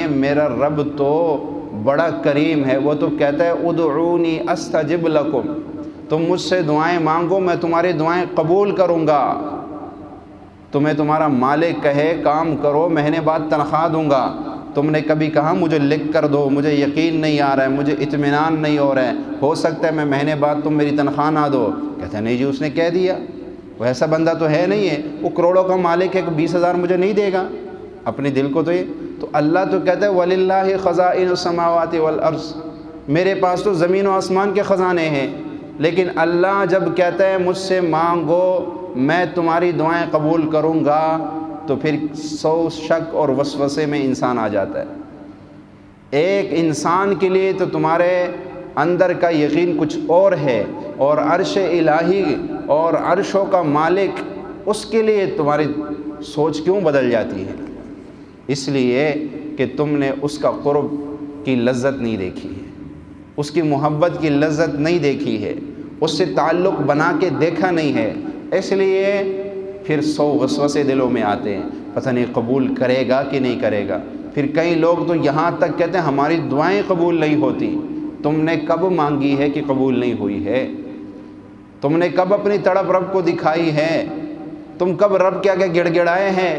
جانیے میرا رب تو بڑا کریم ہے، وہ تو کہتا ہے ادعونی استجب لکم، تم مجھ سے دعائیں مانگو میں تمہاری دعائیں قبول کروں گا۔ تمہیں تمہارا مالک کہے کام کرو، مہینے بعد تنخواہ دوں گا، تم نے کبھی کہا مجھے لکھ کر دو، مجھے یقین نہیں آ رہا ہے، مجھے اطمینان نہیں ہو رہا ہے، ہو سکتا ہے میں مہینے بعد تم میری تنخواہ نہ دو؟ کہتے ہیں نہیں جی اس نے کہہ دیا، وہ ایسا بندہ تو ہے نہیں ہے، وہ کروڑوں کا مالک ہے کہ 20,000 مجھے نہیں دے گا اپنے دل کو؟ تو اللہ تو کہتا ہے وَلِلَّهِ خَزَائِنُ السَّمَاوَاتِ وَالْأَرْضِ، میرے پاس تو زمین و آسمان کے خزانے ہیں، لیکن اللہ جب کہتا ہے مجھ سے مانگو میں تمہاری دعائیں قبول کروں گا، تو پھر 100 شک اور وسوسے میں انسان آ جاتا ہے۔ ایک انسان کے لیے تو تمہارے اندر کا یقین کچھ اور ہے، اور عرش الہی اور عرشوں کا مالک اس کے لیے تمہاری سوچ کیوں بدل جاتی ہے؟ اس لیے کہ تم نے اس کا قرب کی لذت نہیں دیکھی ہے، اس کی محبت کی لذت نہیں دیکھی ہے، اس سے تعلق بنا کے دیکھا نہیں ہے، اس لیے پھر 100 وسوسے دلوں میں آتے ہیں، پتہ نہیں قبول کرے گا کہ نہیں کرے گا۔ پھر کئی لوگ تو یہاں تک کہتے ہیں ہماری دعائیں قبول نہیں ہوتی۔ تم نے کب مانگی ہے کہ قبول نہیں ہوئی ہے؟ تم نے کب اپنی تڑپ رب کو دکھائی ہے؟ تم کب رب کے آگے گڑ گڑائے ہیں؟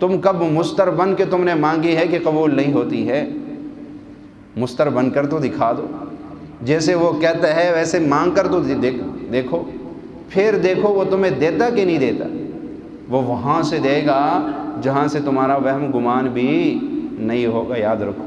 تم کب مستر بن کے تم نے مانگی ہے کہ قبول نہیں ہوتی ہے؟ مستر بن کر تو دکھا دو، جیسے وہ کہتا ہے ویسے مانگ کر تو دیکھو، پھر دیکھو وہ تمہیں دیتا کہ نہیں دیتا۔ وہ وہاں سے دے گا جہاں سے تمہارا وہم گمان بھی نہیں ہوگا، یاد رکھو۔